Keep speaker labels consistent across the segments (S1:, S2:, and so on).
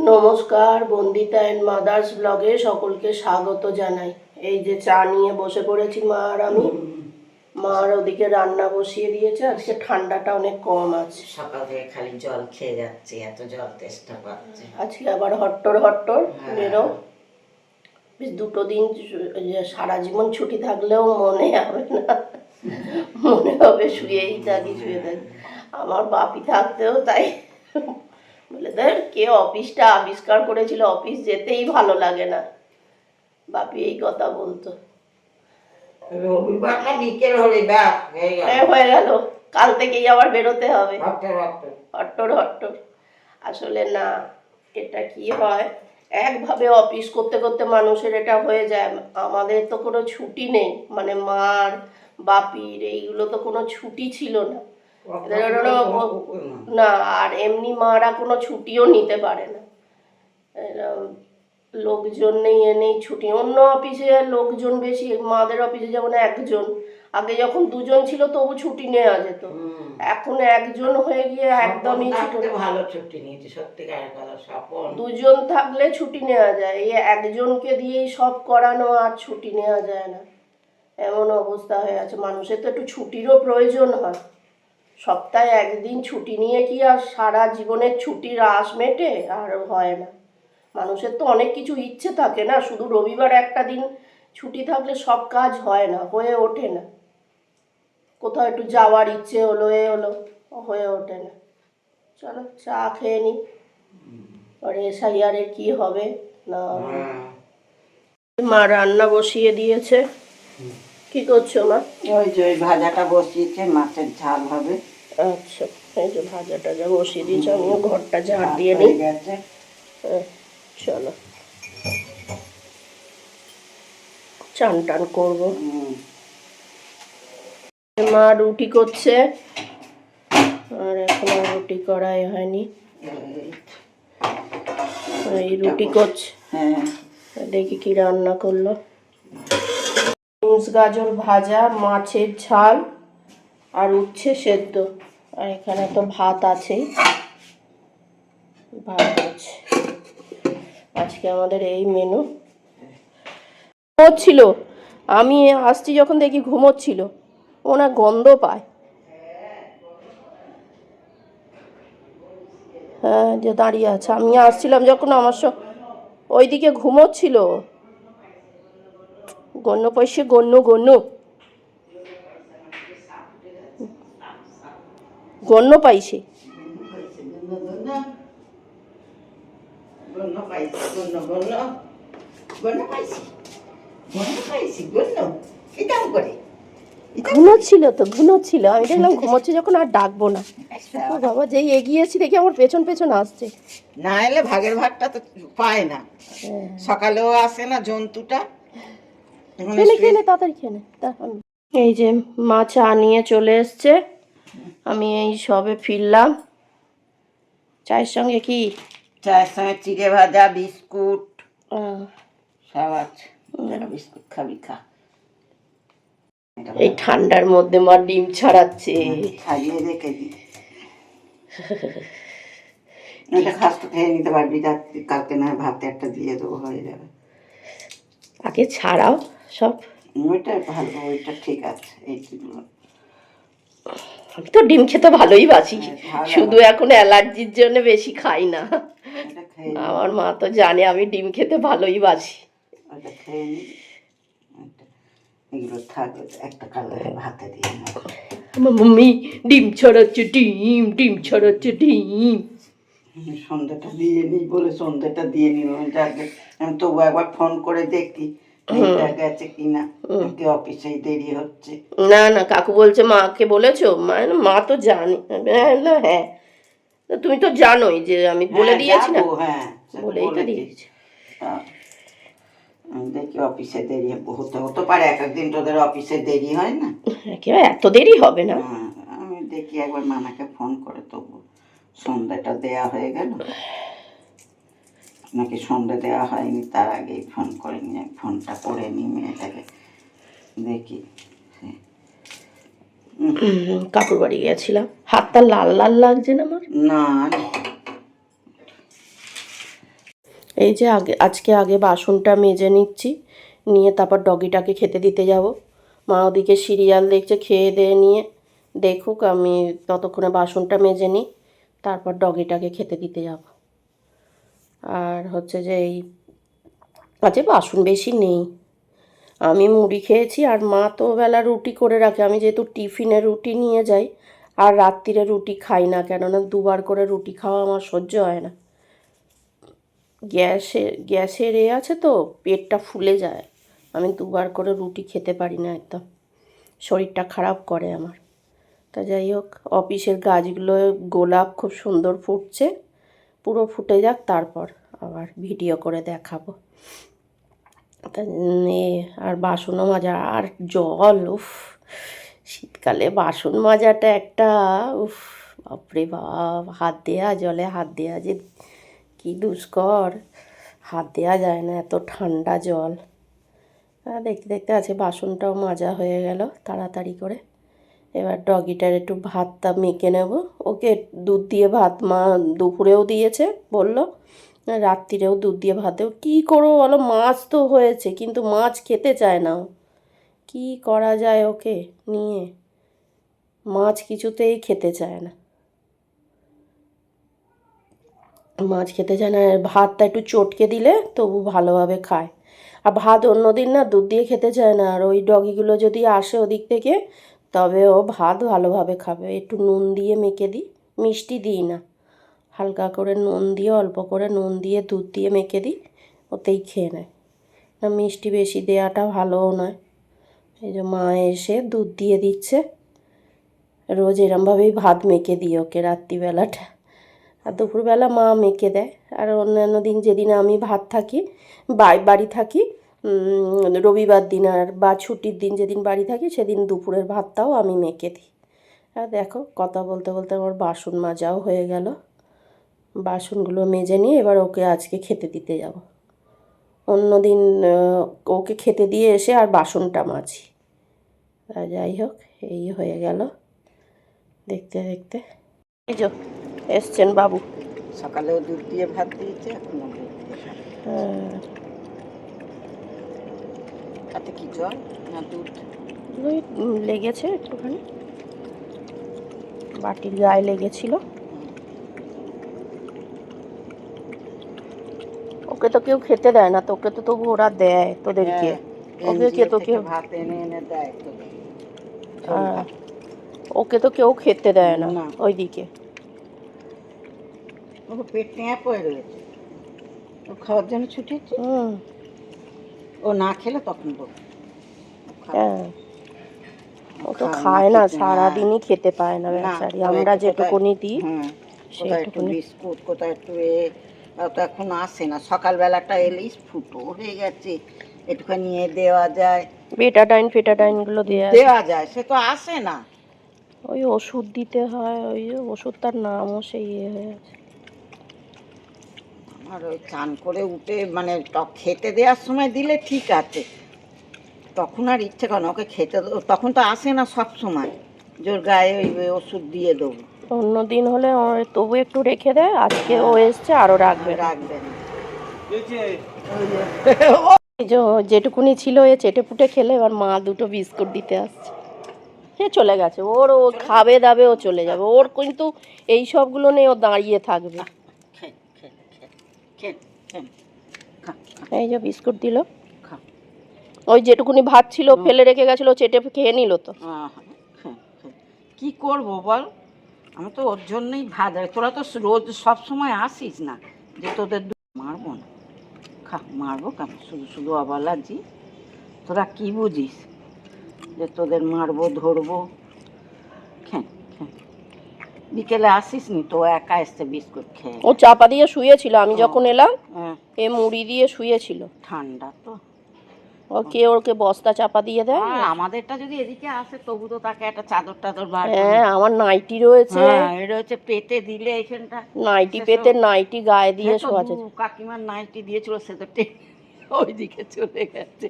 S1: নমস্কার, Bandita and mother's ব্লগে সকলকে স্বাগত জানাই। এই যে চা নিয়ে বসে পড়েছি মা আর আমি। মার ওদিকে রান্না বসিয়ে দিয়েছে, আজকে ঠান্ডাটা অনেক কম আছে।
S2: সকাল থেকে খালি জল খেয়ে যাচ্ছে, এত জল তেষ্টা পাচ্ছে।
S1: আজকে আবার হট্টর বেরো। বেশ দুটো দিন সারা জীবন ছুটি থাকলেও মনে হবে না, মনে হবে শুয়েই থাকি। আমার বাপি থাকতেও তাই বলে, দেখ কে অফিসটা আবিষ্কার করেছিল, অফিস যেতেই ভালো লাগে না। বাপি এই কথা বলতো।
S2: রবিবারটা বিকেল হলে
S1: হয়ে গেল, কাল থেকেই আবার বেরোতে হবে হট্টর। আসলে না, এটা কি হয়, একভাবে অফিস করতে করতে মানুষের এটা হয়ে যায়। আমাদের তো কোনো ছুটি নেই, মানে মার বাপির এইগুলো তো কোনো ছুটি ছিল না। না, আর এমনি মারা কোনো ছুটিও নিতে পারে না। লোকজন নেই নেই ছুটি। অন্য অফিসে লোকজন বেশি, মাদের অফিসে যেমন একজন, আগে যখন দুজন ছিল তবু ছুটি নেওয়া যেত, এখন একজন হয়ে গিয়ে একদমই ছুটি।
S2: ভালো ছুটি নিয়েছে সত্যিকারের কথা, স্বপন।
S1: দুজন থাকলে ছুটি নেওয়া যায়, এই একজনকে দিয়েই সব করানো, আর ছুটি নেওয়া যায় না, এমন অবস্থা হয়ে আছে। মানুষের তো একটু ছুটিরও প্রয়োজন হয়। সপ্তাহে একদিন ছুটি নিয়ে কি আর সারা জীবনের ছুটির আশ মেটে? আর হয় না। মানুষের তো অনেক কিছু ইচ্ছে থাকে না, শুধু রবিবার একটা দিন ছুটি থাকলে সব কাজ হয় না, হয়ে ওঠে না। কোথাও একটু যাওয়ার ইচ্ছে হলো, হলো, হয়ে ওঠে না। চলো চা খেয়ে নি, পরে এসআইআরের কি হবে না। মা রান্না বসিয়ে দিয়েছে। কি করছো মা?
S2: ওই যে ওই ভাজাটা বসিয়েছে, মাছের ঝাল হবে।
S1: আচ্ছা, এই যে ভাজাটা যা বসিয়ে দিয়েছে, আমিও ঘরটা ঝাড় দিয়ে নিই। চলো চান টান করবো। মা রুটি করছে, আর এখন আর রুটি করাই হয়নি। এই রুটি করছে, দেখি কি রান্না করলো। বিনস গাজর ভাজা, মাছের ঝাল, আর উচ্ছে সেদ্ধ, আর এখানে তো ভাত আছেই। ভাত আছে আজকে আমাদের, এই মেনু। ঘুমোচ্ছিল, আমি আসছি যখন দেখি ঘুমোচ্ছিল, ওনা গন্ধ পায়। হ্যাঁ, যে দাঁড়িয়ে আছে, আমি আসছিলাম যখন আমার ওইদিকে ঘুমোচ্ছিল। গণ্য পয়সে গণ্য পাইছে। ঘুমোচ্ছিল, আমি দেখলাম ঘুমোচ্ছে যখন আর ডাকবো না। বাবা, যেই এগিয়েছি দেখি আমার পেছন পেছন আসছে।
S2: না এলে ভাগের ভাগটা তো পায় না, সকালেও আসে না জন্তুটা।
S1: খেলে তাড়াতাড়ি খেলে। এই যে মা চা নিয়ে চলে এসছে, আমি এই সবে ফিরলাম। চায়ের সঙ্গে কি?
S2: চায়ের সঙ্গে চিড়ে ভাজা, বিস্কুট সব আছে। বিস্কুট খাবি খা।
S1: এই ঠান্ডার মধ্যে মা ডিম ছাড়াচ্ছে।
S2: ছাড়িয়ে রেখে দিই, এটা খাস তো খেয়ে নিতে পারবি, কালকে না ভাতে একটা দিয়ে দেবো, হয়ে যাবে।
S1: আগে ছাড়াও সব।
S2: ওইটা ভালো, ওইটা ঠিক আছে। এইগুলো
S1: আমি তো ডিম খেতে ভালোই বাসি, শুধু এখন অ্যালার্জির জন্য বেশি খাই না। আমার মা তো জানে আমি ডিম খেতে ভালোই বাসি।
S2: ওটা খেয়ে নি, এগুলো থাকবে একটা কালারে ভাতে দিয়ে।
S1: মাম্মি ডিম ছড়াচ্ছে, ডিম ছড়াচ্ছে, ডিম।
S2: সন্ধ্যাটা দিয়ে নি বলে সন্ধ্যাটা দিয়ে নিলাম, যাকে আমি তবু একবার ফোন করে দেখি গেছে কিনা, অফিসে দেরি হচ্ছে।
S1: না না, কাকু বলছে মাকে বলেছো? মা তো জানি। হ্যাঁ, তুমি তো জানোই যে আমি বলে দিয়েছি না।
S2: হ্যাঁ,
S1: বলেই তো দিয়েছি।
S2: দেখি অফিসে দেরি হতে পারে, এক একদিন তোদের অফিসে দেরি হয় না,
S1: এত দেরি হবে না।
S2: আমি দেখি একবার মানাকে ফোন করে, তবু সন্ধ্যাটা দেয়া হয়ে গেল নাকি সন্ধ্যা দেওয়া হয়নি, তার আগেই ফোন করে নিয়ে ফোনটা করে নিই মেয়েটাকে, দেখি।
S1: কাকুর বাড়ি গেছিলাম, হাতটা লাল লাল লাগছে না আমার?
S2: না
S1: এই যে আজকে বাসনটা মেজে নিচ্ছি, নিয়ে তারপর ডগিটাকে খেতে দিতে যাব। মা ওদিকে সিরিয়াল দেখছে, খেয়ে দিয়ে নিয়ে দেখুক, আমি ততক্ষণে বাসনটা মেজে নিই, তারপর ডগিটাকে খেতে দিতে যাব। আর হচ্ছে যে এই আজকে বাসন বেশি নেই, আমি মুড়ি খেয়েছি আর মা তো বেলা রুটি করে রাখে। আমি যেহেতু টিফিনে রুটি নিয়ে যাই আর রাত্রিরে রুটি খাই না, কেননা দুবার করে রুটি খাওয়া আমার সহ্য হয় না। গ্যাসের আছে তো, পেটটা ফুলে যায়, আমি দুবার করে রুটি খেতে পারি না, একদম শরীরটা খারাপ করে আমার। তা যাই হোক, অফিসের গাছগুলো গোলাপ খুব সুন্দর ফুটছে, পুরো ফুটে যাক তারপর আবার ভিডিও করে দেখাবো। তা আর বাসনও মাজা, আর জল, উফ শীতকালে বাসন মাজাটা একটা উফ, বাপরে বাপ, জলে হাত দেওয়া যে কি দুষ্কর, হাত দেওয়া যায় না, এত ঠান্ডা জল। দেখতে দেখতে আছে বাসনটাও মাজা হয়ে গেল তাড়াতাড়ি করে। এবার ডগিটার একটু ভাতটা মেখে নেব। ওকে দুধ দিয়ে ভাত মা দুপুরেও দিয়েছে, বললো রাত্রিরেও দুধ দিয়ে ভাত দেবো। কী করবো বলো, মাছ তো হয়েছে কিন্তু মাছ খেতে চায় না, কি করা যায় ওকে নিয়ে, মাছ কিছুতেই খেতে চায় না, মাছ খেতে চায় না। ভাতটা একটু চটকে দিলে তবু ভালোভাবে খায়। আর ভাত অন্যদিন না দুধ দিয়ে খেতে চায় না, আর ওই ডগিগুলো যদি আসে ওদিক থেকে তবে ও ভাত ভালোভাবে খাবে। একটু নুন দিয়ে মেখে দিই, মিষ্টি দিই না, হালকা করে নুন দিয়ে, অল্প করে নুন দিয়ে দুধ দিয়ে মেখে দিই, ওতেই খেয়ে নেয়। না মিষ্টি বেশি দেওয়াটা ভালোও নয়। এই যে মা এসে দুধ দিয়ে দিচ্ছে, রোজ এরমভাবেই ভাত মেখে দিই ওকে রাত্রিবেলাটা, আর দুপুরবেলা মা মেখে দেয়। আর অন্যান্য দিন যেদিন আমি ভাত থাকি, বাড়ি থাকি, রবিবার দিন আর বা ছুটির দিন যেদিন বাড়ি থাকি, সেদিন দুপুরের ভাতটাও আমি মেখে দিই। আর দেখো কথা বলতে বলতে আমার বাসন মাজাও হয়ে গেল। বাসনগুলো মেজে নিয়ে এবার ওকে আজকে খেতে দিতে যাব। অন্যদিন ওকে খেতে দিয়ে এসে আর বাসনটা মাজি। যাই হোক, এই হয়ে গেল দেখতে দেখতে। এই যে এসছেন বাবু,
S2: সকালেও দুধ দিয়ে ভাত দিয়েছে, এখনো দুধ দিয়ে ভাত। তাতে কি জল না দুধ?
S1: ওই লেগেছে একটুখানি, বাটির গায়ে লেগেছিল। ওকে তো কেউ খেতে দেয় না, তোকে তো তবু ওরা দেয় তোদেরকে, ওকে কে তো কেউ
S2: ভাত এনে এনে দেয় তো,
S1: ওকে তো কেউ খেতে দেয় না ওইদিকে।
S2: ও পেট টেঁয়া পড়ে রয়েছে, ও খাওয়ার জন্য ছুটেছে। ও না খেলে তখন বলবে।
S1: হ্যাঁ, ও তো খায় না, সারাদিনই খেতে পায় না বেচারি, আমরা যেটুকুনি দিই
S2: সেটুকুনি। বিস্কুট কোথায় একটু তো এখন আসে না, সকালবেলাটা এলেই ফুটো হয়ে গেছে, একটুখানি নিয়ে দেওয়া যায়,
S1: ফেটাডাইনগুলো দেওয়া
S2: যায়, সে তো আসে না।
S1: ওই ওষুধ দিতে হয়, ওই ওষুধটার নামও সেই হয়ে আছে।
S2: আর ওই চান করে উঠে মানে খেতে দেওয়ার সময় দিলে ঠিক আছে, তখন আর ইচ্ছে করে না ওকে খেতে, তখন তো আসে না সব সময়, জোর গায়ে ওই ওষুধ দিয়ে দেবো।
S1: অন্য দিন হলে তবু একটু রেখে দেয়, আজকে ও এসছে আরও রাখবে। যেটুকুনি ছিল এ চেটে পুটে খেলে, এবার মা দুটো বিস্কুট দিতে আসছে। সে চলে গেছে, ও খাবে দাবে ও চলে যাবে, ওর কিন্তু এই সবগুলো নেই, ও দাঁড়িয়ে থাকবে। এই যে বিস্কুট দিল, ওই যেটুকুনি ভাত ছিল ফেলে রেখে গেছিল, চেটে খেয়ে নিল। তো
S2: কি করবো বল, আমি তো ওর জন্যই ভাত, তোরা তো রোজ সব সময় আসিস না যে তোদের মারবো না, মারবো কেন, শুধু শুধু অবলাজি, তোরা কি বুঝিস যে তোদের মারবো ধরবো। বিকেলে আসিস নি তো, একা এসছে বিস্কুট খেয়ে,
S1: ও চাপা দিয়ে শুয়েছিল, আমি যখন এলাম এ মুড়ি দিয়ে শুয়েছিল, ঠান্ডা তো, ওকে বস্তা চাপা দিয়ে দেয়।
S2: আমাদেরটা যদি এদিকে আসে তবু তো তাকে একটা চাদর টাদর বার,
S1: হ্যাঁ আমার নাইটি রয়েছে,
S2: রয়েছে পেতে দিলে, এইখানটা
S1: নাইটি পেতে নাইটি গায়ে দিয়ে শোয়াছে।
S2: কাকিমার নাইটি দিয়েছিল, সে তো ওইদিকে চলে গেছে,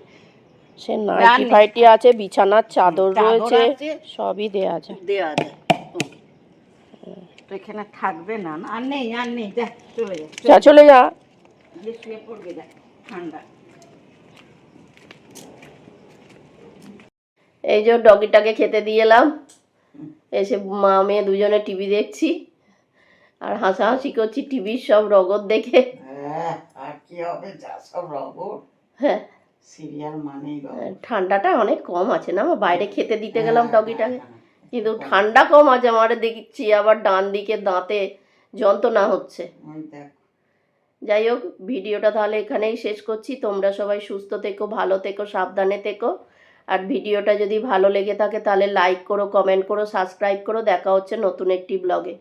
S1: সে নাইটি ফাইটি আছে, বিছানার চাদর রয়েছে, সবই দেয়া যায়।
S2: তো এখানে থাকবে না, আর নেই চলে যা,
S1: চলে যা,
S2: গিয়ে শুয়ে পড়বে, দেখ ঠান্ডা।
S1: এই যে ডগিটাকে খেতে দিয়ে এলাম, এসে মা মেয়ে দুজনে টিভি দেখছি আর হাসাহাসি করছি টিভির সব রগত দেখে।
S2: হ্যাঁ, আর কি হবে, যা সব রগর,
S1: হ্যাঁ,
S2: সিরিয়াল মানেই রগর।
S1: ঠান্ডাটা অনেক কম আছে না, আমার বাইরে খেতে দিতে গেলাম ডগিটাকে, কিন্তু ঠান্ডা কম আছে আমার, দেখছি আবার ডান দিকে দাঁতে যন্ত্রণা হচ্ছে।
S2: ওই দেখ।
S1: যাই হোক, ভিডিওটা তাহলে এখানেই শেষ করছি। তোমরা সবাই সুস্থ থেকো, ভালো থেকো, সাবধানে থেকো। আর ভিডিওটা যদি ভালো লেগে থাকে তাহলে লাইক করো, কমেন্ট করো, সাবস্ক্রাইব করো। দেখা হচ্ছে নতুন একটি ব্লগে।